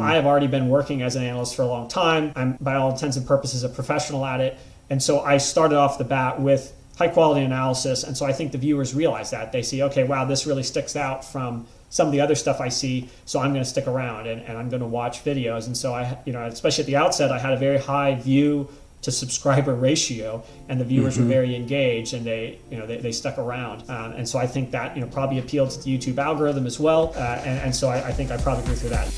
I have already been working as an analyst for a long time. I'm, by all intents and purposes, a professional at it. And so I started off the bat with high quality analysis. And so I think the viewers realize that. They see, okay, wow, this really sticks out from some of the other stuff I see, so I'm going to stick around and I'm going to watch videos. And so I, especially at the outset, I had a very high view to subscriber ratio, and the viewers were very engaged, and they stuck around. And so I think that probably appealed to the YouTube algorithm as well. And so I think I probably grew through that.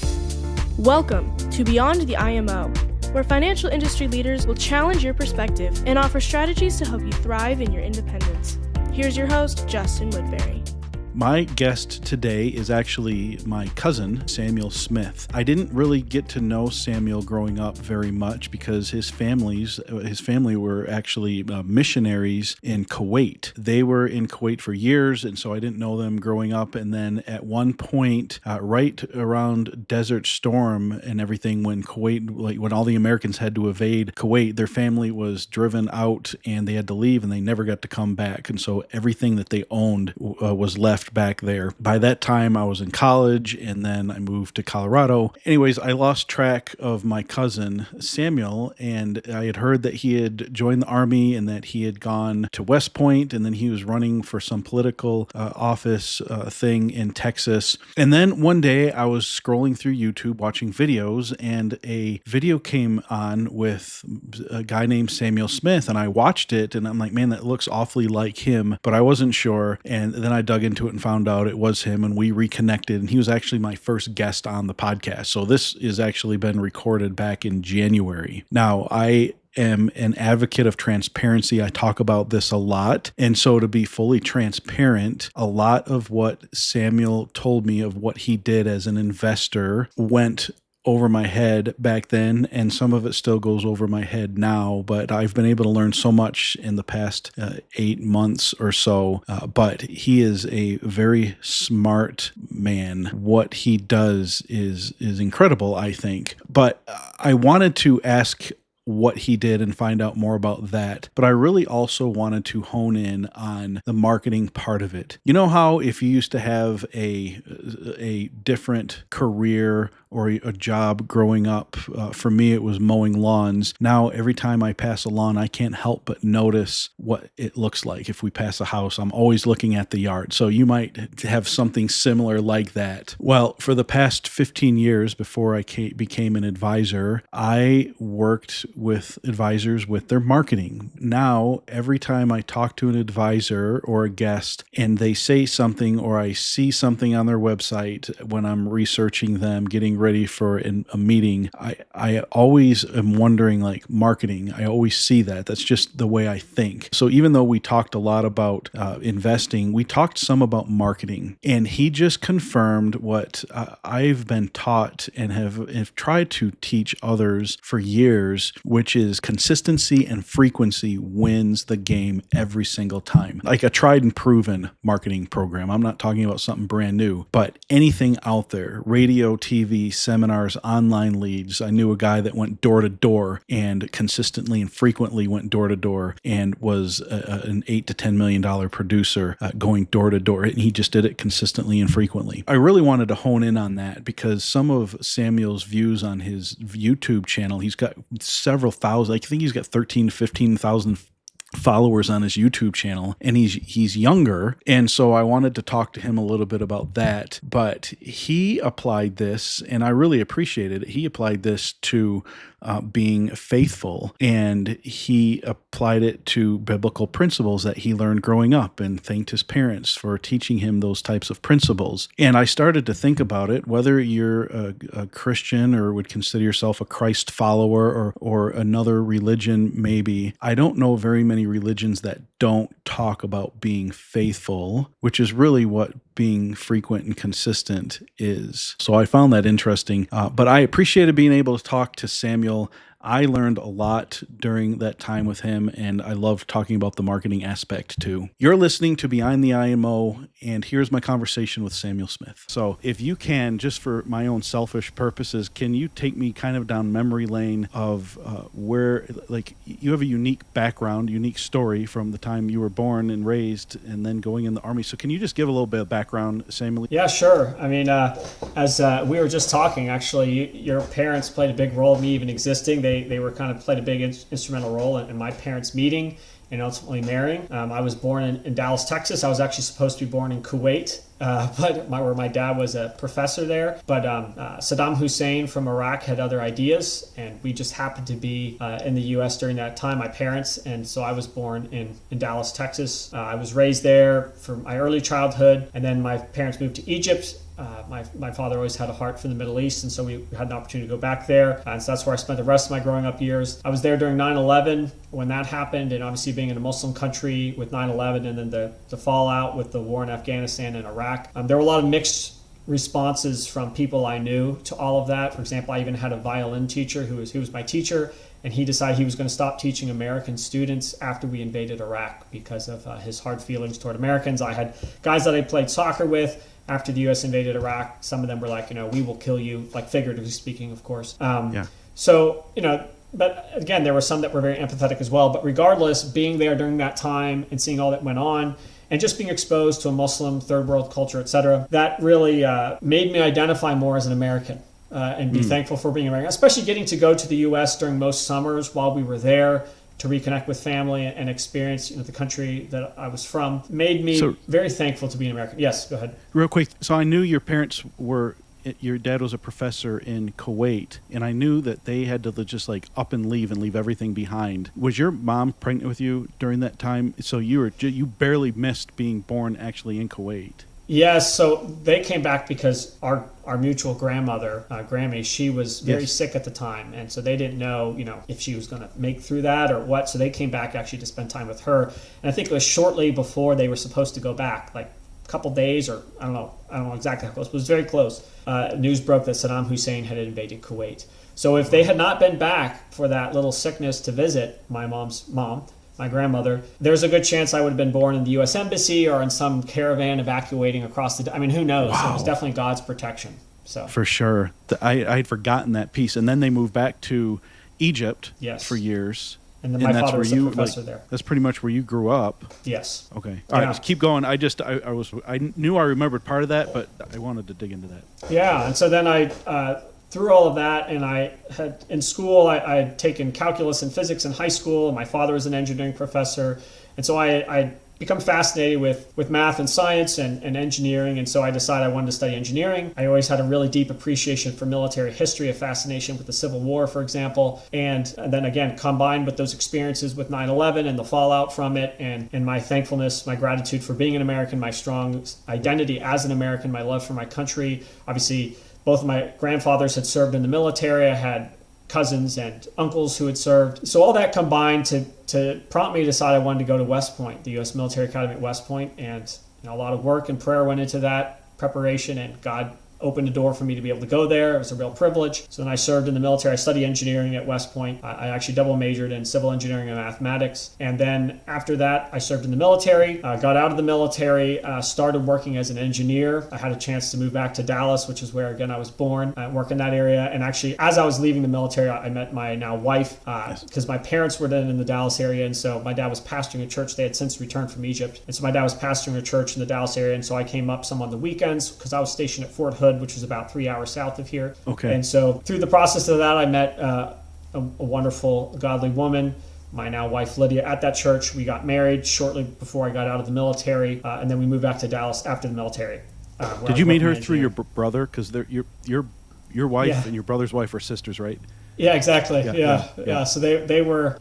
Welcome to Beyond the IMO, where financial industry leaders will challenge your perspective and offer strategies to help you thrive in your independence. Here's your host, Justin Woodbury. My guest today is actually my cousin, Samuel Smith. I didn't really get to know Samuel growing up very much because his family were actually missionaries in Kuwait. They were in Kuwait for years, and so I didn't know them growing up. And then at one point, right around Desert Storm and everything, when when all the Americans had to evade Kuwait, their family was driven out and they had to leave, and they never got to come back. And so everything that they owned was left back there. By that time, I was in college, and then I moved to Colorado. Anyways, I lost track of my cousin, Samuel, and I had heard that he had joined the Army and that he had gone to West Point, and then he was running for some political office thing in Texas. And then one day, I was scrolling through YouTube watching videos, and a video came on with a guy named Samuel Smith, and I watched it, and I'm like, man, that looks awfully like him, but I wasn't sure. And then I dug into it and found out it was him, and we reconnected, and he was actually my first guest on the podcast. So this has actually been recorded back in January. Now, I am an advocate of transparency. I talk about this a lot. And so to be fully transparent, a lot of what Samuel told me of what he did as an investor went over my head back then, and some of it still goes over my head now, but I've been able to learn so much in the past 8 months or so. But he is a very smart man. What he does is incredible, I think. But I wanted to ask what he did and find out more about that. But I really also wanted to hone in on the marketing part of it. You know how if you used to have a different career or a job growing up, for me it was mowing lawns. Now every time I pass a lawn, I can't help but notice what it looks like. If we pass a house, I'm always looking at the yard. So you might have something similar like that. Well, for the past 15 years before I became an advisor, I worked with advisors with their marketing. Now, every time I talk to an advisor or a guest and they say something, or I see something on their website when I'm researching them, getting ready for a meeting, I always am wondering, like, marketing. I always see that. That's just the way I think. So even though we talked a lot about investing, we talked some about marketing, and he just confirmed what I've been taught and have tried to teach others for years, which is consistency and frequency wins the game every single time. Like a tried and proven marketing program. I'm not talking about something brand new, but anything out there, radio, TV, seminars, online leads. I knew a guy that went door to door and consistently and frequently went door to door and was an $8 to $10 million producer going door to door. And he just did it consistently and frequently. I really wanted to hone in on that because some of Samuel's views on his YouTube channel, he's got several thousand, I think he's got 13 to 15,000 followers on his YouTube channel, and he's younger. And so I wanted to talk to him a little bit about that, but he applied this, and I really appreciated it. He applied this to being faithful, and he applied it to biblical principles that he learned growing up, and thanked his parents for teaching him those types of principles. And I started to think about it, whether you're a Christian or would consider yourself a Christ follower or another religion, maybe. I don't know very many religions that don't talk about being faithful, which is really what being frequent and consistent is. So I found that interesting. But I appreciated being able to talk to Samuel I learned a lot during that time with him, and I loved talking about the marketing aspect too. You're listening to Behind the IMO, and here's my conversation with Samuel Smith. So if you can, just for my own selfish purposes, can you take me kind of down memory lane of where, like, you have a unique background, unique story from the time you were born and raised and then going in the Army. So can you just give a little bit of background, Samuel? Yeah, sure. I mean, as we were just talking, actually, your parents played a big role in me even existing. They were kind of played a big instrumental role in my parents meeting and ultimately marrying. I was born in Dallas, Texas. I was actually supposed to be born in Kuwait, but where my dad was a professor there. But Saddam Hussein from Iraq had other ideas, and we just happened to be in the U.S. during that time, my parents. And so I was born in Dallas, Texas. I was raised there for my early childhood, and then my parents moved to Egypt. My father always had a heart for the Middle East, and so we had an opportunity to go back there. And so that's where I spent the rest of my growing up years. I was there during 9/11 when that happened, and obviously being in a Muslim country with 9/11 and then the fallout with the war in Afghanistan and Iraq. There were a lot of mixed responses from people I knew to all of that. For example, I even had a violin teacher who was my teacher, and he decided he was going to stop teaching American students after we invaded Iraq because of his hard feelings toward Americans. I had guys that I played soccer with. After the U.S. invaded Iraq, some of them were like, we will kill you, like figuratively speaking, of course. So, but again, there were some that were very empathetic as well. But regardless, being there during that time and seeing all that went on, and just being exposed to a Muslim, third world culture, etc., that really made me identify more as an American and be thankful for being American, especially getting to go to the U.S. during most summers while we were there, to reconnect with family and experience the country that I was from, made me very thankful to be an American. Yes, go ahead. Real quick, so I knew your parents your dad was a professor in Kuwait, and I knew that they had to just like up and leave everything behind. Was your mom pregnant with you during that time? So you barely missed being born actually in Kuwait. Yes, so they came back because our mutual grandmother, Grammy, she was very sick at the time, and so they didn't know, if she was going to make through that or what. So they came back actually to spend time with her, and I think it was shortly before they were supposed to go back, like a couple days, or I don't know exactly how close, but it was very close. News broke that Saddam Hussein had invaded Kuwait. So if they had not been back for that little sickness to visit my mom's mom, my grandmother, there's a good chance I would have been born in the U.S. Embassy or in some caravan evacuating across who knows? Wow. It was definitely God's protection. So for sure. I had forgotten that piece. And then they moved back to Egypt for years. And then my father was a professor there. That's pretty much where you grew up. Yes. Okay. All right, just keep going. I knew I remembered part of that, but I wanted to dig into that. Yeah, and so then through all of that, and I had in school, I had taken calculus and physics in high school, and my father was an engineering professor, and so I become fascinated with math and science and engineering, and so I decided I wanted to study engineering. I always had a really deep appreciation for military history, a fascination with the Civil War, for example, and then again, combined with those experiences with 9/11 and the fallout from it, and my thankfulness, my gratitude for being an American, my strong identity as an American, my love for my country. Obviously, both of my grandfathers had served in the military. I had cousins and uncles who had served. So all that combined to prompt me to decide I wanted to go to West Point, the U.S. Military Academy at West Point. And a lot of work and prayer went into that preparation, and God opened a door for me to be able to go there. It was a real privilege. So then I served in the military. I studied engineering at West Point. I actually double majored in civil engineering and mathematics. And then after that, I served in the military, got out of the military, started working as an engineer. I had a chance to move back to Dallas, which is where, again, I was born, work in that area. And actually, as I was leaving the military, I met my now wife, because my parents were then in the Dallas area. And so my dad was pastoring a church. They had since returned from Egypt. And so my dad was pastoring a church in the Dallas area. And so I came up some on the weekends because I was stationed at Fort Hood, which is about 3 hours south of here. Okay. And so through the process of that, I met a wonderful, godly woman, my now wife Lydia, at that church. We got married shortly before I got out of the military, and then we moved back to Dallas after the military. Did you meet her through your brother? Because your wife and your brother's wife are sisters, right? Yeah, exactly. Yeah. So they were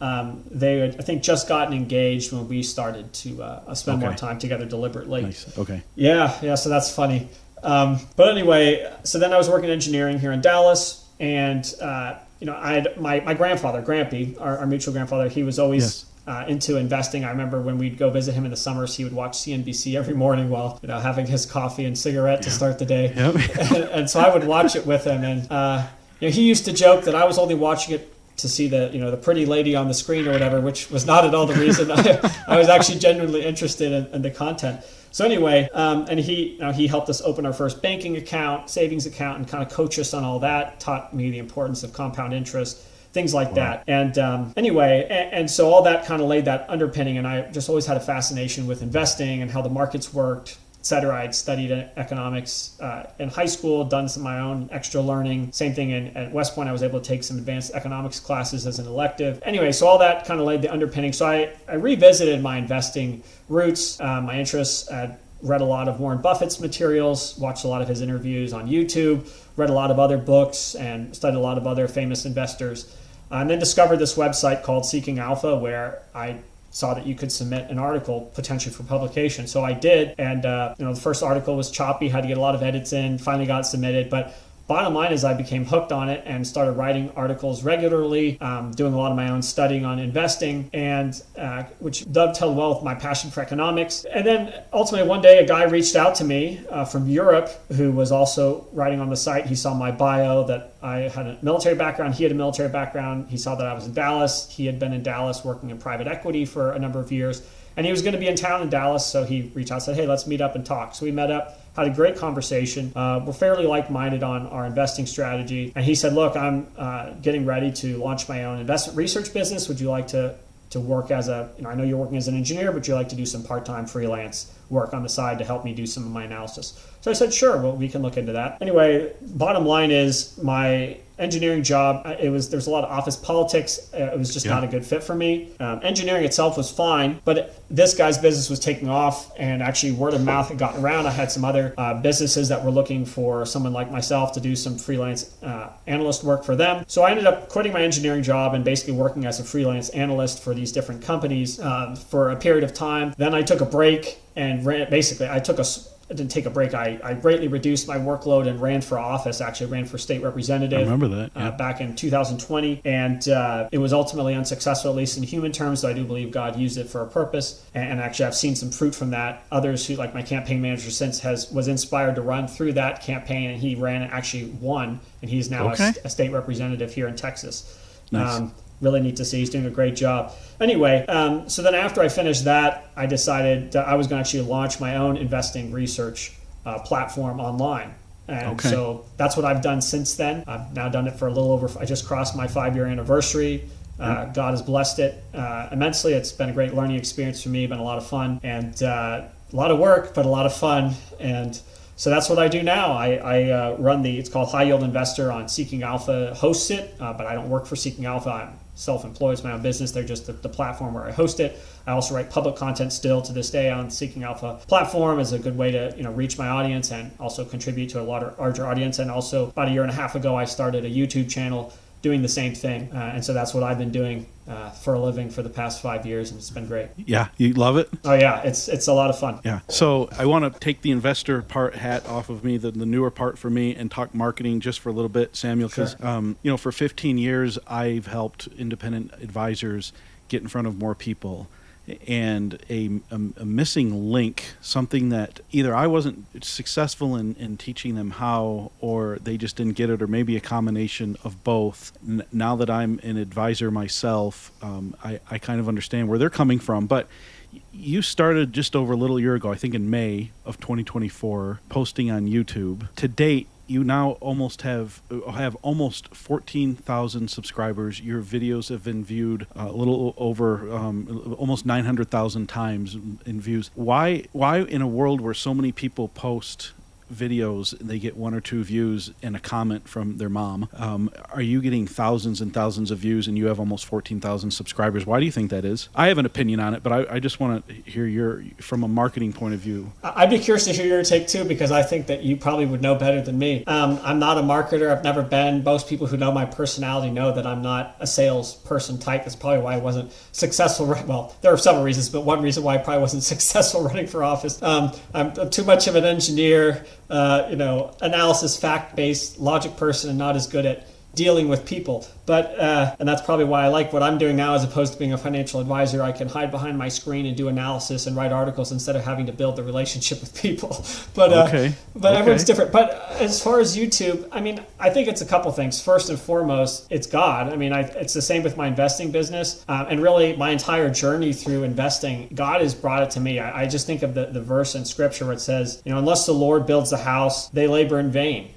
they had, I think, just gotten engaged when we started to spend more time together deliberately. Nice. Okay. Yeah. So that's funny. But anyway, so then I was working engineering here in Dallas, and I had my grandfather, Grampy, our mutual grandfather. He was always into investing. I remember when we'd go visit him in the summers, he would watch CNBC every morning while having his coffee and cigarette to start the day. Yep. and so I would watch it with him, and he used to joke that I was only watching it to see the pretty lady on the screen or whatever, which was not at all the reason. I was actually genuinely interested in the content. So anyway, and he helped us open our first banking account, savings account, and kind of coach us on all that, taught me the importance of compound interest, things like that. And anyway, and so all that kind of laid that underpinning, and I just always had a fascination with investing and how the markets worked, et cetera. I'd studied economics in high school, done some of my own extra learning. Same thing at West Point. I was able to take some advanced economics classes as an elective. Anyway, so all that kind of laid the underpinning. So I revisited my investing roots, my interests. I read a lot of Warren Buffett's materials, watched a lot of his interviews on YouTube, read a lot of other books, and studied a lot of other famous investors. And then discovered this website called Seeking Alpha, where I saw that you could submit an article potentially for publication. So I did, and the first article was choppy, had to get a lot of edits in, finally got submitted. But bottom line is I became hooked on it and started writing articles regularly, doing a lot of my own studying on investing, and which dovetailed well with my passion for economics. And then ultimately one day a guy reached out to me from Europe who was also writing on the site. He saw my bio that I had a military background. He had a military background. He saw that I was in Dallas. He had been in Dallas working in private equity for a number of years. And he was going to be in town in Dallas, so he reached out and said, hey, let's meet up and talk. So we met up, had a great conversation. We're fairly like-minded on our investing strategy. And he said, look, I'm getting ready to launch my own investment research business. Would you like to work as I know you're working as an engineer, but you like to do some part-time freelance work on the side to help me do some of my analysis. So I said, sure, well, we can look into that. Anyway, bottom line is my engineering job, there's a lot of office politics. It was just not a good fit for me. Engineering itself was fine, but this guy's business was taking off, and actually word of mouth had gotten around. I had some other businesses that were looking for someone like myself to do some freelance analyst work for them. So I ended up quitting my engineering job and basically working as a freelance analyst for these different companies for a period of time. Then I took a break and I didn't take a break. I greatly reduced my workload and ran for office, actually ran for state representative. I remember that. Back in 2020. And it was ultimately unsuccessful, at least in human terms, though I do believe God used it for a purpose. And actually, I've seen some fruit from that. Others who, like my campaign manager since, was inspired to run through that campaign, and he ran and actually won. And he's now a state representative here in Texas. Nice. Really neat to see. He's doing a great job. Anyway, so then after I finished that, I decided I was going to actually launch my own investing research platform online. And so that's what I've done since then. I've now done it for a little over, I just crossed my 5-year anniversary. God has blessed it immensely. It's been a great learning experience for me, been a lot of fun, and a lot of work, but a lot of fun. And so that's what I do now. I run it's called High Yield Investor on Seeking Alpha, hosts it, but I don't work for Seeking Alpha. I'm self-employed. It's my own business. They're just the platform where I host it. I also write public content still to this day on Seeking Alpha platform as a good way to reach my audience and also contribute to a larger audience. And also about a year and a half ago, I started a YouTube channel doing the same thing. And so that's what I've been doing for a living for the past 5 years, and it's been great. Yeah, you love it? Oh yeah, it's a lot of fun. Yeah. So I want to take the investor part hat off of me, the newer part for me, and talk marketing just for a little bit, Samuel, because for 15 years I've helped independent advisors get in front of more people. And a missing link, something that either I wasn't successful in teaching them how, or they just didn't get it, or maybe a combination of both. Now that I'm an advisor myself, I kind of understand where they're coming from. But you started just over a little year ago, I think in May of 2024, posting on YouTube. To date, you now almost have almost 14,000 subscribers. Your videos have been viewed a little over almost 900,000 times in views. Why in a world where so many people post videos, they get 1 or 2 views and a comment from their mom, are you getting thousands and thousands of views and you have almost 14,000 subscribers? Why do you think that is? I have an opinion on it, but I just want to hear from a marketing point of view. I'd be curious to hear your take too, because I think that you probably would know better than me. I'm not a marketer. I've never been. Most people who know my personality know that I'm not a salesperson type. That's probably why I wasn't successful. Well, there are several reasons, but one reason why I probably wasn't successful running for office. I'm too much of an engineer, analysis, fact-based, logic person, and not as good at dealing with people. But and that's probably why I like what I'm doing now, as opposed to being a financial advisor. I can hide behind my screen and do analysis and write articles instead of having to build the relationship with people. But everyone's different. But as far as YouTube, I mean, I think it's a couple things. First and foremost, it's God. I mean, it's the same with my investing business, and really my entire journey through investing. God has brought it to me. I just think of the verse in Scripture where it says, unless the Lord builds the house, they labor in vain.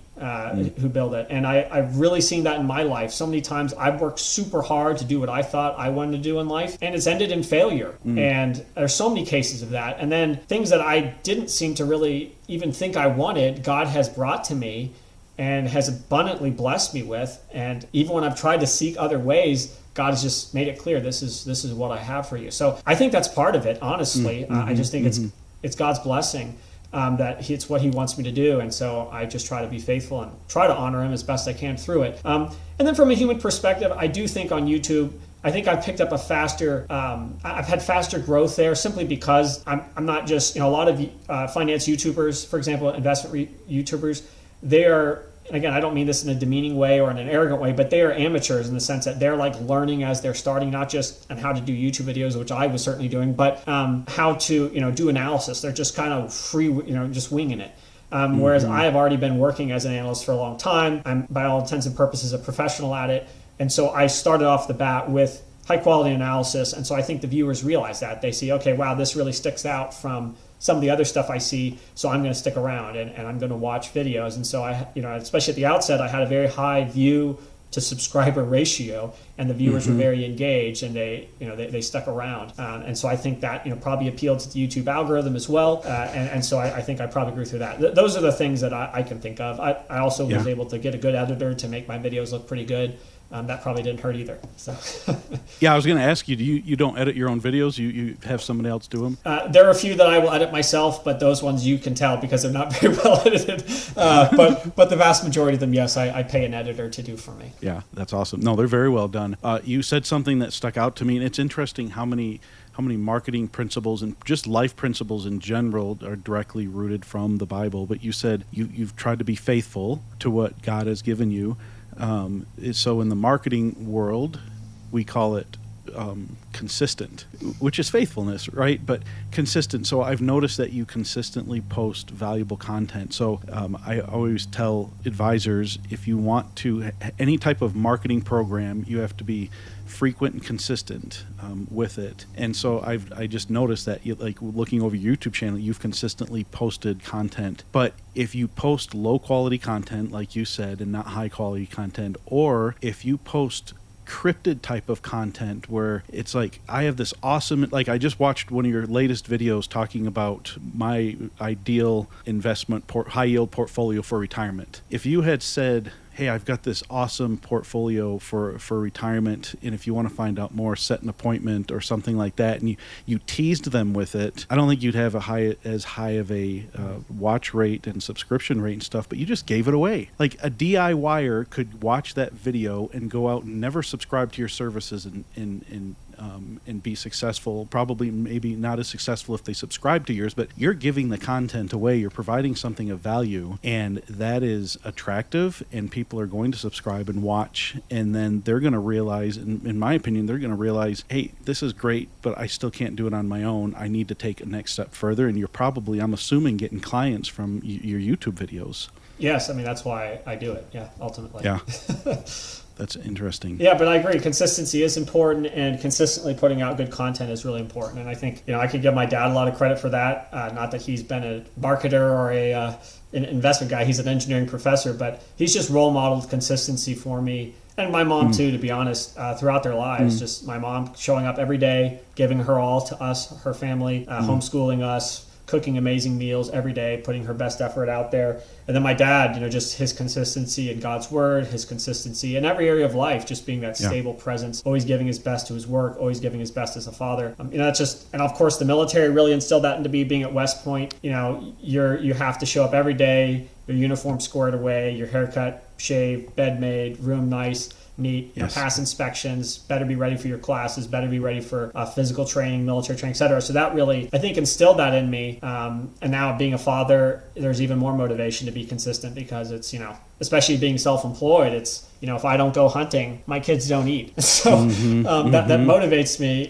Who build it. And I've really seen that in my life. So many times I've worked super hard to do what I thought I wanted to do in life, and it's ended in failure. And there's so many cases of that. And then things that I didn't seem to really even think I wanted, God has brought to me and has abundantly blessed me with. And even when I've tried to seek other ways, God has just made it clear, this is what I have for you. So I think that's part of it, honestly. I just think it's God's blessing. That it's what he wants me to do. And so I just try to be faithful and try to honor him as best I can through it. And then from a human perspective, I do think on YouTube, I think I've picked up I've had faster growth there simply because I'm not just, a lot of finance YouTubers, for example, investment YouTubers, they are, and again, I don't mean this in a demeaning way or in an arrogant way, but they are amateurs in the sense that they're like learning as they're starting, not just on how to do YouTube videos, which I was certainly doing, but how to, do analysis. They're just kind of free, just winging it. Whereas I have already been working as an analyst for a long time. I'm, by all intents and purposes, a professional at it. And so I started off the bat with high quality analysis. And so I think the viewers realize that. They see, okay, wow, this really sticks out from some of the other stuff I see, so I'm going to stick around and I'm going to watch videos. And so I, especially at the outset, I had a very high view to subscriber ratio, and the viewers were very engaged, and they stuck around. And so I think that probably appealed to the YouTube algorithm as well. And so I think I probably grew through that. Those are the things that I can think of. I also was able to get a good editor to make my videos look pretty good. That probably didn't hurt either. So. Yeah, I was going to ask you, you don't edit your own videos? You have somebody else do them? There are a few that I will edit myself, but those ones you can tell because they're not very well edited. But the vast majority of them, yes, I pay an editor to do for me. Yeah, that's awesome. No, they're very well done. You said something that stuck out to me, and it's interesting how many marketing principles and just life principles in general are directly rooted from the Bible. But you said you've tried to be faithful to what God has given you. So in the marketing world, we call it consistent, which is faithfulness, right? But consistent. So I've noticed that you consistently post valuable content. So I always tell advisors, if you want to, any type of marketing program, you have to be frequent and consistent with it. And so I just noticed that, like looking over your YouTube channel, you've consistently posted content. But if you post low quality content, like you said, and not high quality content, or if you post cryptid type of content where it's like, I have this awesome, like I just watched one of your latest videos talking about my ideal investment high yield portfolio for retirement. If you had said, hey, I've got this awesome portfolio for retirement, and if you want to find out more, set an appointment or something like that, and you teased them with it, I don't think you'd have as high of a watch rate and subscription rate and stuff, but you just gave it away. Like a DIYer could watch that video and go out and never subscribe to your services and be successful, probably maybe not as successful if they subscribe to yours, but you're giving the content away, you're providing something of value, and that is attractive, and people are going to subscribe and watch, and then they're going to realize, in my opinion, they're going to realize, hey, this is great, but I still can't do it on my own. I need to take a next step further, and you're probably, I'm assuming, getting clients from your YouTube videos. Yes, I mean, that's why I do it, ultimately. Yeah. That's interesting. Yeah, but I agree. Consistency is important, and consistently putting out good content is really important. And I think, I could give my dad a lot of credit for that. Not that he's been a marketer or an investment guy. He's an engineering professor, but he's just role modeled consistency for me. And my mom too, to be honest, throughout their lives. Just my mom showing up every day, giving her all to us, her family, homeschooling us, cooking amazing meals every day, putting her best effort out there. And then my dad, just his consistency in God's word, his consistency in every area of life, just being that stable presence, always giving his best to his work, always giving his best as a father. That's just, and of course the military really instilled that into me. Being at West Point, you have to show up every day, your uniform squared away, your haircut, shaved, bed made, room nice. meet, Yes. pass inspections, better be ready for your classes, better be ready for physical training, military training, etc. So that really, I think, instilled that in me. And now being a father, there's even more motivation to be consistent because it's, especially being self-employed, it's, if I don't go hunting, my kids don't eat. So that motivates me,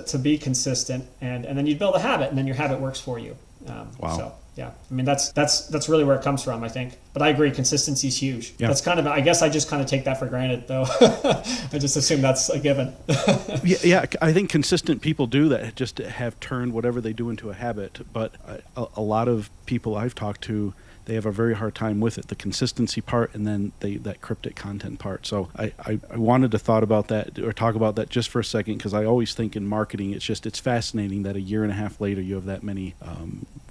to be consistent, and then you build a habit, and then your habit works for you. Wow. So yeah, I mean, that's really where it comes from, I think. But I agree, consistency is huge. Yeah. That's kind of, I guess I just kind of take that for granted, though. I just assume that's a given. Yeah, I think consistent people do that, just have turned whatever they do into a habit. But a lot of people I've talked to, they have a very hard time with it, the consistency part, and then that cryptic content part. So I wanted to talk about that just for a second, because I always think in marketing, it's fascinating that a year and a half later you have that many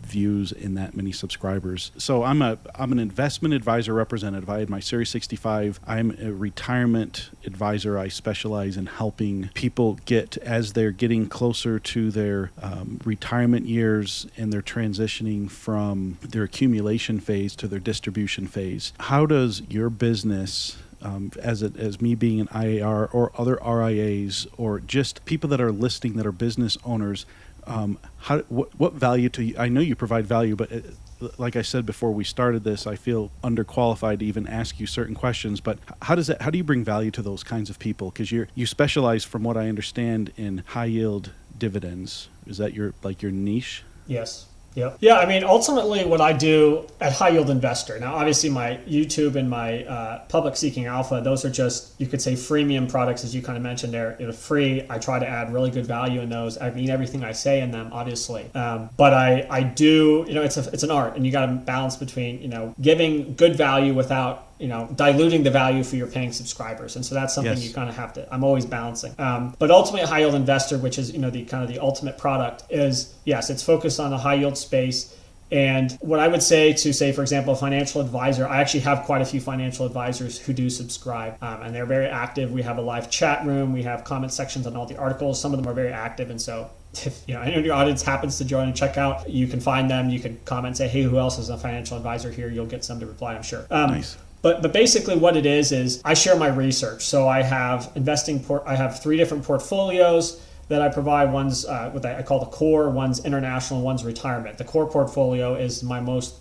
views and that many subscribers. So I'm an investment advisor representative. I had my Series 65. I'm a retirement advisor. I specialize in helping people get, as they're getting closer to their retirement years and they're transitioning from their accumulation phase to their distribution phase. How does your business, as me being an IAR or other RIAs or just people that are listening that are business owners, what value to you? I know you provide value, but like I said before we started this, I feel underqualified to even ask you certain questions. But how do you bring value to those kinds of people? Because you specialize, from what I understand, in high yield dividends. Is that your niche? Yes. Yep. Yeah, I mean, ultimately what I do at High Yield Investor, now obviously my YouTube and my Public Seeking Alpha, those are just, you could say, freemium products, as you kind of mentioned there. Free. I try to add really good value in those. I mean everything I say in them, obviously. But I do, it's an art, and you got to balance between, giving good value without diluting the value for your paying subscribers. And so that's something you kind of have to, I'm always balancing. But ultimately, High Yield Investor, which is, the kind of the ultimate product, is, yes, it's focused on a high yield space. And what I would say to, for example, a financial advisor, I actually have quite a few financial advisors who do subscribe, and they're very active. We have a live chat room. We have comment sections on all the articles. Some of them are very active. And so if any of your audience happens to join and check out, you can find them. You can comment and say, hey, who else is a financial advisor here? You'll get some to reply, I'm sure. Nice. But basically what it is I share my research. So I have I have 3 different portfolios that I provide. One's what I call the core, one's international, one's retirement. The core portfolio is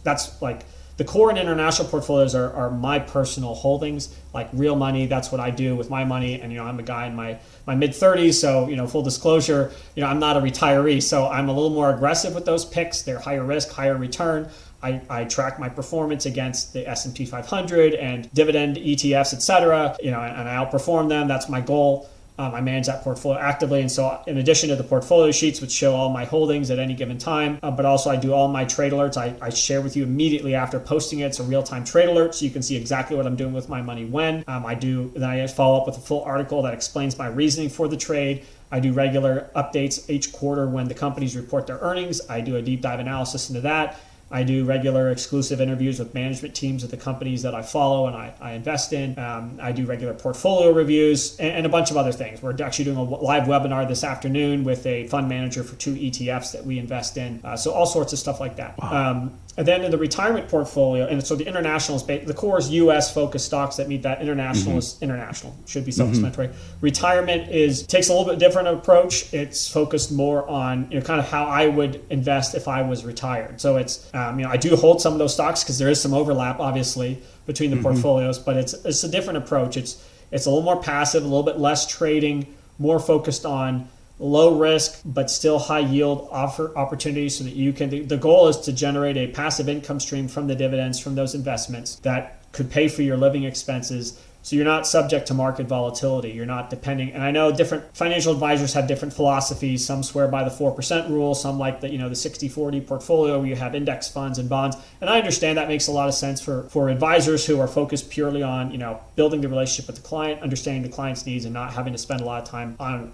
that's like the core and international portfolios are my personal holdings, like real money. That's what I do with my money. And, I'm a guy in my mid-30s. So, full disclosure, I'm not a retiree. So I'm a little more aggressive with those picks. They're higher risk, higher return. I track my performance against the S&P 500 and dividend ETFs, et cetera, and I outperform them. That's my goal. I manage that portfolio actively. And so in addition to the portfolio sheets, which show all my holdings at any given time, but also I do all my trade alerts. I share with you immediately after posting it. It's a real-time trade alert, so you can see exactly what I'm doing with my money when. Then I follow up with a full article that explains my reasoning for the trade. I do regular updates each quarter when the companies report their earnings. I do a deep dive analysis into that. I do regular exclusive interviews with management teams of the companies that I follow and I invest in. I do regular portfolio reviews and a bunch of other things. We're actually doing a live webinar this afternoon with a fund manager for 2 ETFs that we invest in. So all sorts of stuff like that. Wow. And then in the retirement portfolio, and so the international is the core is U.S. focused stocks that meet that. International is international, should be self-explanatory. Retirement takes a little bit different approach. It's focused more on kind of how I would invest if I was retired. So it's I do hold some of those stocks because there is some overlap, obviously, between the portfolios, but it's a different approach. It's a little more passive, a little bit less trading, more focused on low risk but still high yield offer opportunities, so that you can. The goal is to generate a passive income stream from the dividends from those investments that could pay for your living expenses. So you're not subject to market volatility. You're not depending. And I know different financial advisors have different philosophies. Some swear by the 4% rule. Some like the 60-40 portfolio where you have index funds and bonds. And I understand that makes a lot of sense for advisors who are focused purely on building the relationship with the client, understanding the client's needs, and not having to spend a lot of time on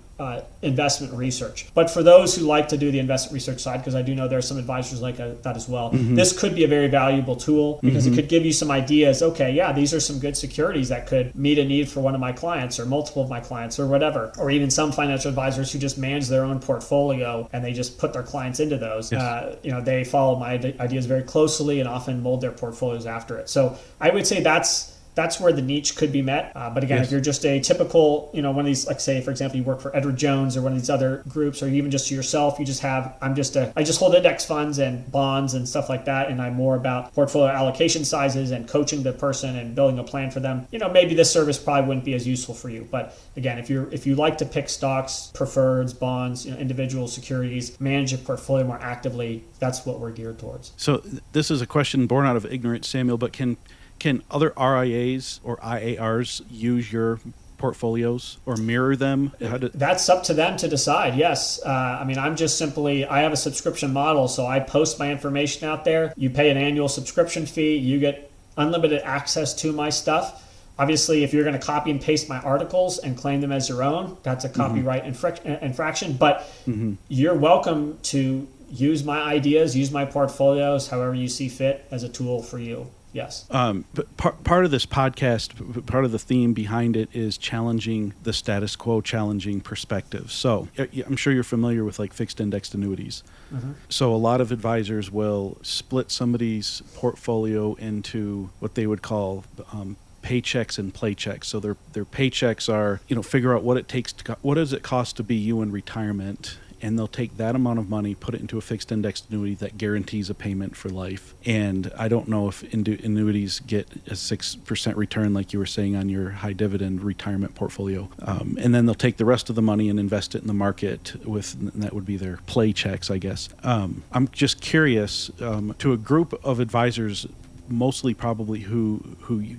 investment research. But for those who like to do the investment research side, because I do know there are some advisors like that as well, this could be a very valuable tool because it could give you some ideas. Okay, yeah, these are some good securities that could meet a need for one of my clients or multiple of my clients or whatever. Or even some financial advisors who just manage their own portfolio and they just put their clients into those. Yes. They follow my ideas very closely and often mold their portfolios after it. So I would say that's that's where the niche could be met. But again, if you're just a typical, one of these, like say, for example, you work for Edward Jones or one of these other groups, or even just yourself, I just hold index funds and bonds and stuff like that. And I'm more about portfolio allocation sizes and coaching the person and building a plan for them. Maybe this service probably wouldn't be as useful for you. But again, if you like to pick stocks, preferreds, bonds, individual securities, manage your portfolio more actively, that's what we're geared towards. So this is a question born out of ignorance, Samuel, but can other RIAs or IARs use your portfolios or mirror them? That's up to them to decide. Yes. I have a subscription model, so I post my information out there. You pay an annual subscription fee. You get unlimited access to my stuff. Obviously, if you're going to copy and paste my articles and claim them as your own, that's a copyright infraction. But you're welcome to use my ideas, use my portfolios, however you see fit as a tool for you. Yes. But part of this podcast, part of the theme behind it is challenging the status quo, challenging perspectives. So I'm sure you're familiar with like fixed indexed annuities. Mm-hmm. So a lot of advisors will split somebody's portfolio into what they would call paychecks and playchecks. So their paychecks are, figure out what does it cost to be you in retirement, and they'll take that amount of money, put it into a fixed indexed annuity that guarantees a payment for life. And I don't know if annuities get a 6% return like you were saying on your high dividend retirement portfolio. And then they'll take the rest of the money and invest it in the market and that would be their play checks, I guess. I'm just curious, to a group of advisors, mostly probably who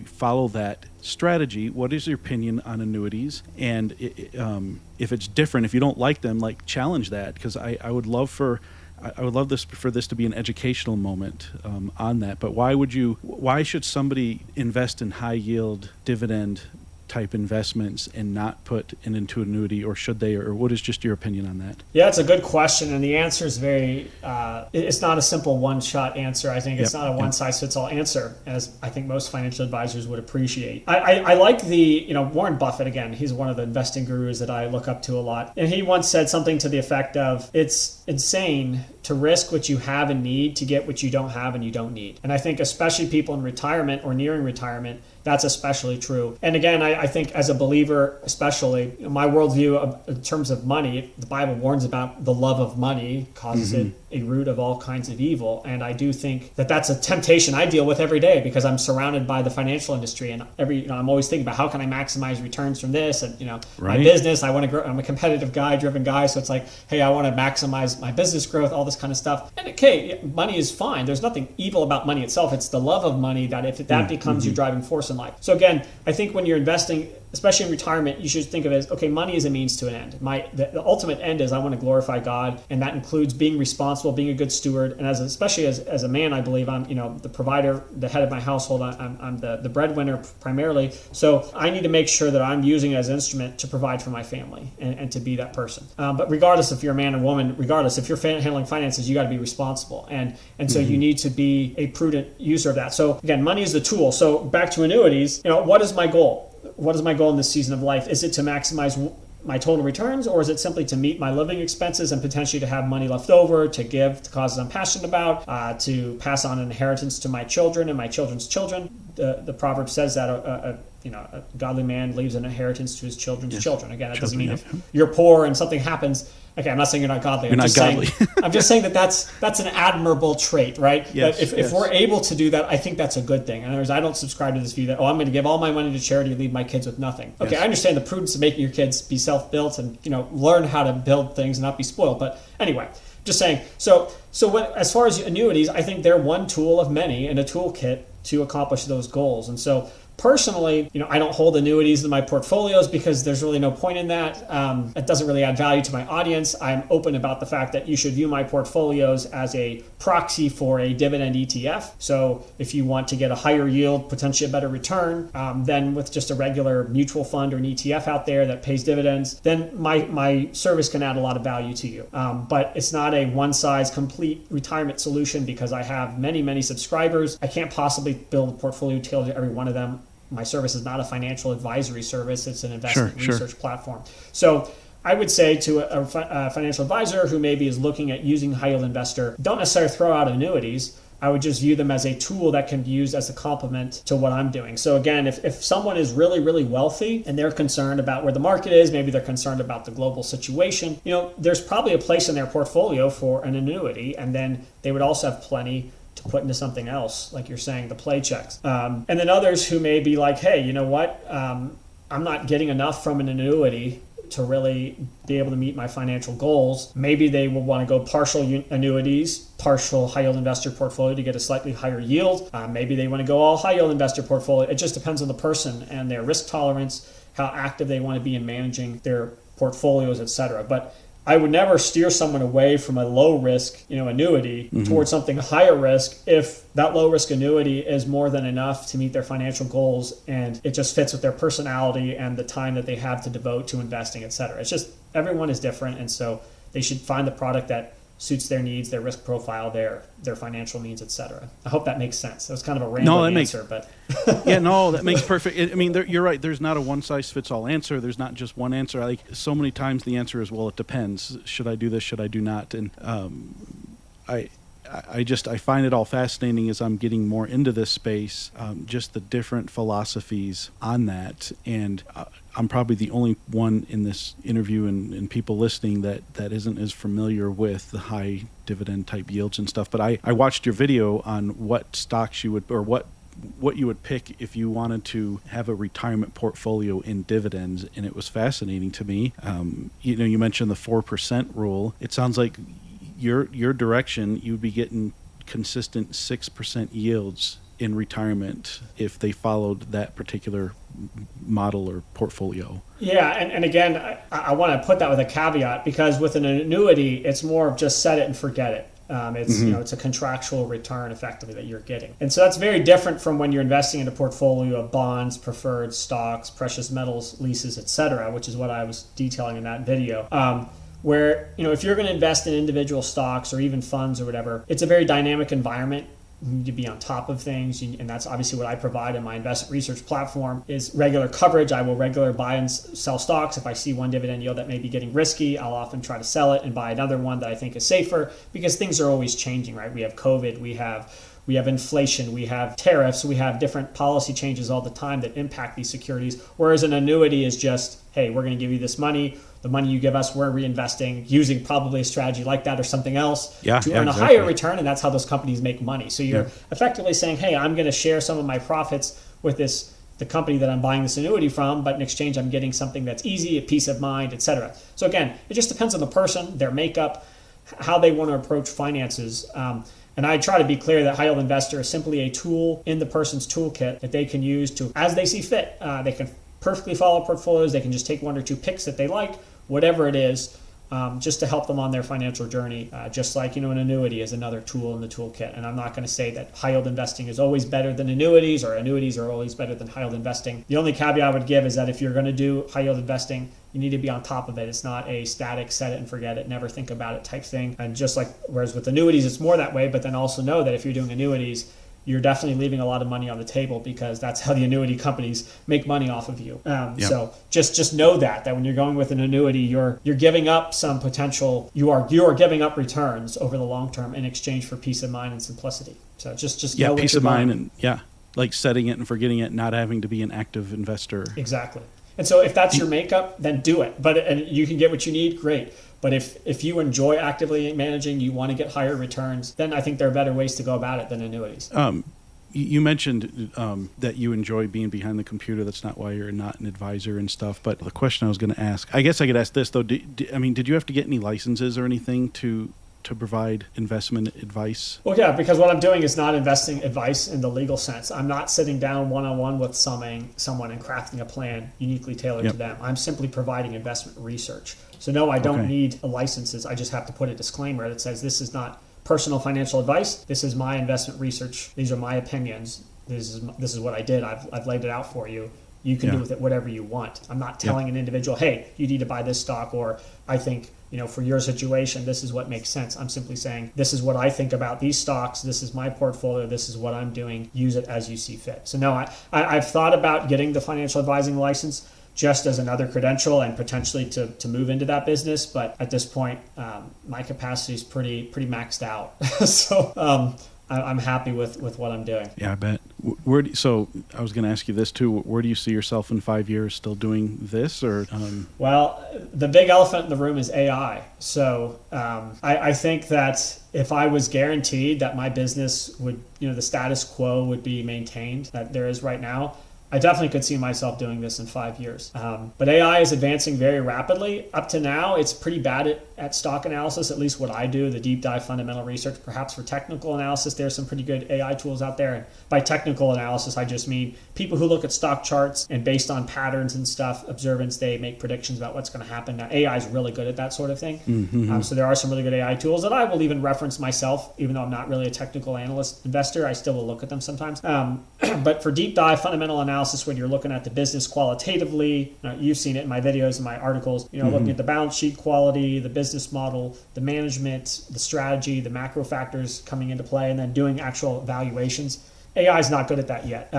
follow that strategy, what is your opinion on annuities? And if it's different, if you don't like them, like challenge that, because I would love for this to be an educational moment on that. But why should somebody invest in high yield dividend type investments and not put into annuity, or should they, or what is just your opinion on that? Yeah, it's a good question, and the answer is it's not a simple one-shot answer. I think it's not a one-size-fits-all answer, as I think most financial advisors would appreciate. I like Warren Buffett, again, he's one of the investing gurus that I look up to a lot, and he once said something to the effect of, it's insane to risk what you have and need to get what you don't have and you don't need. And I think especially people in retirement or nearing retirement, that's especially true. And again, I think as a believer, especially, my worldview in terms of money, the Bible warns about the love of money causes it a root of all kinds of evil. And I do think that that's a temptation I deal with every day because I'm surrounded by the financial industry, and I'm always thinking about how can I maximize returns from this, and my business, I want to grow. I'm a competitive guy, driven guy, so it's like, hey, I want to maximize my business growth, all this kind of stuff. And okay, money is fine. There's nothing evil about money itself. It's the love of money that if that becomes your driving force in life. So again, I think when you're investing, especially in retirement, you should think of it as, okay, money is a means to an end. The ultimate end is I want to glorify God, and that includes being responsible, being a good steward. And especially as a man, I believe I'm the provider, the head of my household. I'm the breadwinner primarily. So I need to make sure that I'm using it as an instrument to provide for my family and to be that person. But regardless if you're a man or woman, regardless if you're handling finances, you got to be responsible. And so you need to be a prudent user of that. So again, money is the tool. So back to annuities, what is my goal? What is my goal in this season of life? Is it to maximize my total returns, or is it simply to meet my living expenses and potentially to have money left over to give to causes I'm passionate about, to pass on an inheritance to my children and my children's children? The proverb says that a godly man leaves an inheritance to his children's children. Again, that doesn't mean if you're poor and something happens. Okay, I'm not saying you're not godly. I'm just saying that that's an admirable trait, right? Yes, if we're able to do that, I think that's a good thing. In other words, I don't subscribe to this view that, I'm going to give all my money to charity and leave my kids with nothing. Okay, yes. I understand the prudence of making your kids be self-built and learn how to build things and not be spoiled. But anyway, just saying. So as far as annuities, I think they're one tool of many in a toolkit to accomplish those goals. And so personally, I don't hold annuities in my portfolios because there's really no point in that. It doesn't really add value to my audience. I'm open about the fact that you should view my portfolios as a proxy for a dividend ETF. So if you want to get a higher yield, potentially a better return than with just a regular mutual fund or an ETF out there that pays dividends, then my service can add a lot of value to you. But it's not a one-size complete retirement solution because I have many, many subscribers. I can't possibly build a portfolio tailored to every one of them. My service is not a financial advisory service. It's an investment research platform. So I would say to a financial advisor who maybe is looking at using high yield investor, don't necessarily throw out annuities, I would just view them as a tool that can be used as a complement to what I'm doing. So again, if someone is really, really wealthy and they're concerned about where the market is, maybe they're concerned about the global situation, there's probably a place in their portfolio for an annuity, and then they would also have plenty to put into something else, like you're saying, the play checks. And then others who may be like, hey, you know what? I'm not getting enough from an annuity to really be able to meet my financial goals. Maybe they will want to go partial annuities, partial high yield investor portfolio to get a slightly higher yield. Maybe they want to go all high yield investor portfolio. It just depends on the person and their risk tolerance, how active they want to be in managing their portfolios, etc. But I would never steer someone away from a low risk, annuity towards something higher risk if that low risk annuity is more than enough to meet their financial goals and it just fits with their personality and the time that they have to devote to investing, et cetera. It's just everyone is different, and so they should find the product that suits their needs, their risk profile, their financial needs, et cetera. I hope that makes sense. That was kind of a rambling answer, but yeah, no, that makes perfect. I mean, you're right. There's not a one size fits all answer. There's not just one answer. Like so many times, the answer is, well, it depends. Should I do this? Should I do not? And I find it all fascinating as I'm getting more into this space, just the different philosophies on that. And I'm probably the only one in this interview and people listening that isn't as familiar with the high dividend type yields and stuff. But I watched your video on what stocks you would, or what you would pick if you wanted to have a retirement portfolio in dividends, and it was fascinating to me. You mentioned the 4% rule. It sounds like your direction, you'd be getting consistent 6% yields in retirement if they followed that particular model or portfolio. Yeah, and again, I want to put that with a caveat, because with an annuity, it's more of just set it and forget it. It's a contractual return effectively that you're getting. And so that's very different from when you're investing in a portfolio of bonds, preferred stocks, precious metals, leases, etc., which is what I was detailing in that video. Where, if you're going to invest in individual stocks or even funds or whatever, it's a very dynamic environment. You need to be on top of things, and that's obviously what I provide in my investment research platform is regular coverage. I will regularly buy and sell stocks. If I see one dividend yield that may be getting risky, I'll often try to sell it and buy another one that I think is safer, because things are always changing, right? We have COVID, we have inflation, we have tariffs, we have different policy changes all the time that impact these securities, whereas an annuity is just, hey, we're going to give you this money. The money you give us, we're reinvesting using probably a strategy like that or something else to earn a higher return, and that's how those companies make money. So you're effectively saying, hey, I'm going to share some of my profits with the company that I'm buying this annuity from, but in exchange I'm getting something that's easy, a peace of mind, etc. So again, it just depends on the person, their makeup, how they want to approach finances. And I try to be clear that high yield investor is simply a tool in the person's toolkit that they can use to, as they see fit. They can perfectly follow portfolios. They can just take one or two picks that they like, whatever it is, just to help them on their financial journey. Just like, an annuity is another tool in the toolkit. And I'm not going to say that high yield investing is always better than annuities, or annuities are always better than high yield investing. The only caveat I would give is that if you're going to do high yield investing, you need to be on top of it. It's not a static set it and forget it, never think about it type thing. And just like, whereas with annuities, it's more that way, but then also know that if you're doing annuities, you're definitely leaving a lot of money on the table, because that's how the annuity companies make money off of you. So just know that when you're going with an annuity, you're giving up some potential. You are giving up returns over the long term in exchange for peace of mind and simplicity. So just know peace of mind and like setting it and forgetting it, not having to be an active investor. Exactly. And so if that's your makeup, then do it. And you can get what you need, great. But if you enjoy actively managing, you want to get higher returns, then I think there are better ways to go about it than annuities. You mentioned that you enjoy being behind the computer. That's not why you're not an advisor and stuff. But the question I was going to ask, I guess I could ask this, though. Did you have to get any licenses or anything to provide investment advice? Well, yeah, because what I'm doing is not investing advice in the legal sense. I'm not sitting down one-on-one with someone and crafting a plan uniquely tailored to them. I'm simply providing investment research. So no, I don't need licenses. I just have to put a disclaimer that says this is not personal financial advice. This is my investment research. These are my opinions. This is what I did. I've laid it out for you. You can do with it whatever you want. I'm not telling an individual, hey, you need to buy this stock, or I think, for your situation, this is what makes sense. I'm simply saying, this is what I think about these stocks. This is my portfolio. This is what I'm doing. Use it as you see fit. So no, I've thought about getting the financial advising license just as another credential and potentially to move into that business. But at this point, my capacity is pretty maxed out. So I'm happy with what I'm doing. Yeah, I bet. So I was going to ask you this too. Where do you see yourself in 5 years? Still doing this, or? Well, the big elephant in the room is AI. So I think that if I was guaranteed that my business would, the status quo would be maintained that there is right now, I definitely could see myself doing this in 5 years. But AI is advancing very rapidly. Up to now, it's pretty bad at stock analysis, at least what I do, the deep dive fundamental research. Perhaps for technical analysis, there's some pretty good AI tools out there. And by technical analysis, I just mean people who look at stock charts and based on patterns and stuff, observance, they make predictions about what's going to happen. Now, AI is really good at that sort of thing. Mm-hmm. So there are some really good AI tools that I will even reference myself, even though I'm not really a technical analyst investor. I still will look at them sometimes. But for deep dive fundamental analysis, when you're looking at the business qualitatively, you've seen it in my videos and my articles, looking at the balance sheet quality, the business model, the management, the strategy, the macro factors coming into play, and then doing actual evaluations. AI is not good at that yet.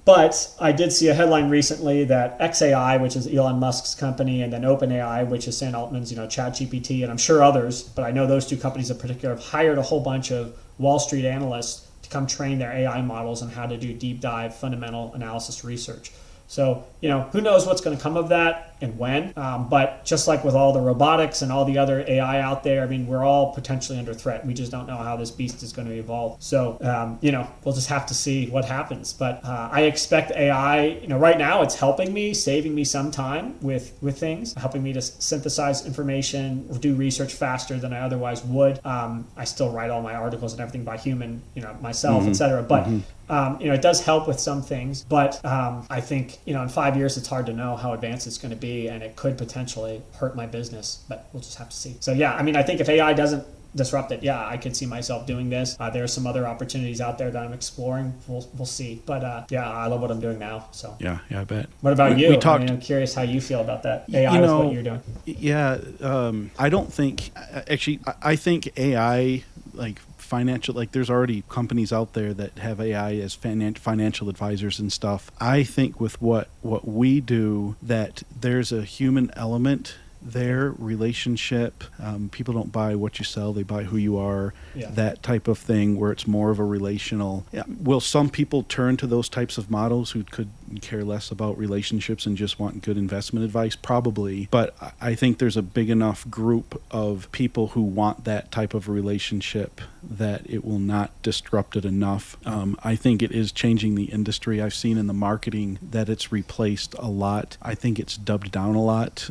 But I did see a headline recently that XAI, which is Elon Musk's company, and then OpenAI, which is Sam Altman's, ChatGPT, and I'm sure others, but I know those two companies in particular have hired a whole bunch of Wall Street analysts to come train their AI models on how to do deep dive fundamental analysis research. So, who knows what's going to come of that and when. But just like with all the robotics and all the other AI out there, we're all potentially under threat. We just don't know how this beast is going to evolve. So, we'll just have to see what happens. But I expect AI, right now it's helping me, saving me some time with things, helping me to synthesize information, do research faster than I otherwise would. I still write all my articles and everything by human, myself, etc. But it does help with some things, but I think, in 5 years, it's hard to know how advanced it's going to be, and it could potentially hurt my business, but we'll just have to see. So yeah, I think if AI doesn't disrupt it, I could see myself doing this. There are some other opportunities out there that I'm exploring. We'll see. But I love what I'm doing now. So yeah, I bet. What about you? We talked, I'm curious how you feel about that. AI with what you're doing. Yeah, I don't think, actually, I think AI, financial, there's already companies out there that have AI as financial advisors and stuff. I think with what we do, that there's a human element there, relationship. People don't buy what you sell, they buy who you are. That type of thing, where it's more of a relational. Will some people turn to those types of models who could care less about relationships and just want good investment advice? Probably. But I think there's a big enough group of people who want that type of relationship that it will not disrupt it enough. I think it is changing the industry. I've seen in the marketing that it's replaced a lot. I think it's dubbed down a lot.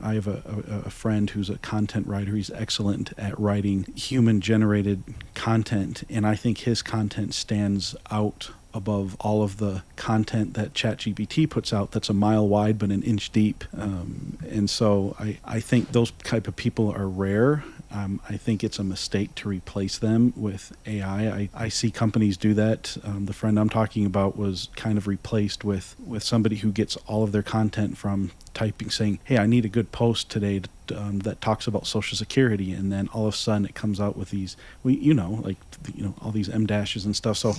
I have a friend who's a content writer. He's excellent at writing human-generated content, and I think his content stands out above all of the content that ChatGPT puts out that's a mile wide but an inch deep. And so I think those type of people are rare. I think it's a mistake to replace them with AI. I see companies do that. The friend I'm talking about was kind of replaced with somebody who gets all of their content from typing, saying, hey, I need a good post today that talks about Social Security, and then all of a sudden it comes out with these, all these M dashes and stuff. So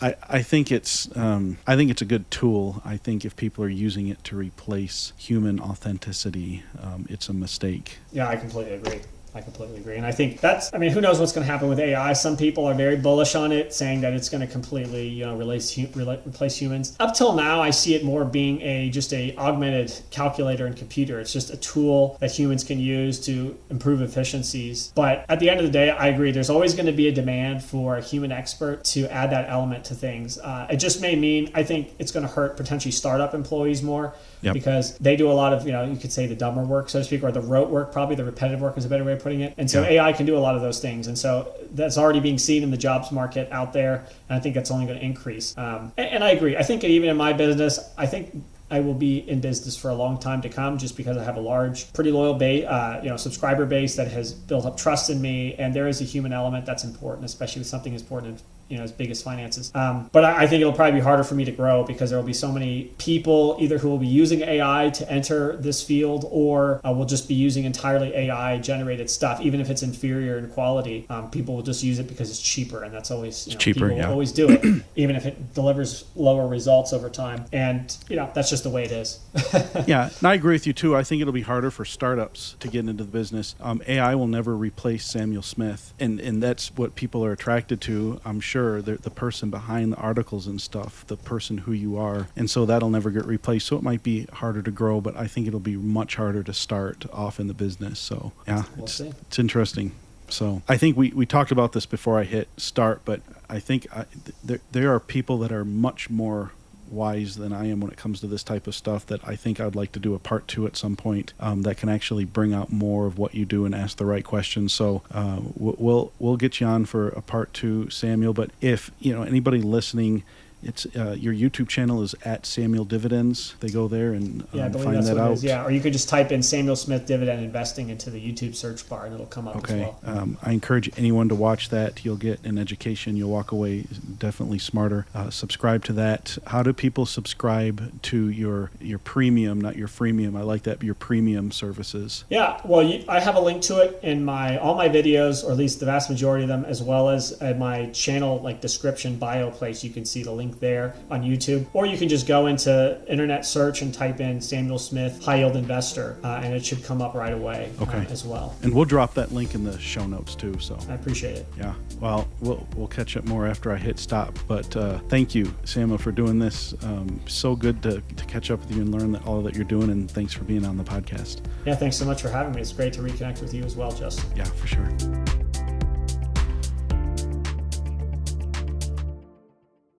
I think it's a good tool. I think if people are using it to replace human authenticity, it's a mistake. Yeah, I completely agree. And I think who knows what's going to happen with AI. Some people are very bullish on it, saying that it's going to completely, replace humans. Up till now, I see it more being just a augmented calculator and computer. It's just a tool that humans can use to improve efficiencies. But at the end of the day, I agree. There's always going to be a demand for a human expert to add that element to things. It just may mean, I think it's going to hurt potentially startup employees more. Yep. Because they do a lot of, you could say the dumber work, so to speak, or the rote work, probably the repetitive work is a better way of putting it. And so AI can do a lot of those things. And so that's already being seen in the jobs market out there. And I think that's only going to increase. And I agree. I think even in my business, I think I will be in business for a long time to come, just because I have a large, pretty loyal base, subscriber base that has built up trust in me. And there is a human element that's important, especially with something as important his biggest finances. But I think it'll probably be harder for me to grow because there will be so many people either who will be using AI to enter this field or will just be using entirely AI generated stuff, even if it's inferior in quality. People will just use it because it's cheaper, and that's always cheaper. People will always do it, even if it delivers lower results over time. And that's just the way it is. Yeah, and I agree with you too. I think it'll be harder for startups to get into the business. AI will never replace Samuel Smith, and that's what people are attracted to. I'm sure the person behind the articles and stuff, the person who you are, and so that'll never get replaced. So it might be harder to grow, but I think it'll be much harder to start off in the business. So yeah, it's interesting. So I think we talked about this before I hit start, but I think there are people that are much more wise than I am when it comes to this type of stuff that I think I'd like to do a part 2 at some point that can actually bring out more of what you do and ask the right questions. So we'll get you on for a part 2, Samuel. But if anybody listening, it's your YouTube channel is at Samuel Dividends. They go there and I believe find that's that what out. It is. Yeah, or you could just type in Samuel Smith Dividend Investing into the YouTube search bar, and it'll come up as well. I encourage anyone to watch that. You'll get an education. You'll walk away definitely smarter. Subscribe to that. How do people subscribe to your premium, not your freemium? I like that, your premium services. Yeah, well, I have a link to it in all my videos, or at least the vast majority of them, as well as my channel description bio place. You can see the link there on YouTube, or you can just go into internet search and type in Samuel Smith High Yield Investor, and it should come up right away as well. And we'll drop that link in the show notes too. So I appreciate it. Yeah. Well, we'll catch up more after I hit stop. But thank you, Samuel, for doing this. So good to catch up with you and learn all that you're doing. And thanks for being on the podcast. Yeah, thanks so much for having me. It's great to reconnect with you as well, Justin. Yeah, for sure.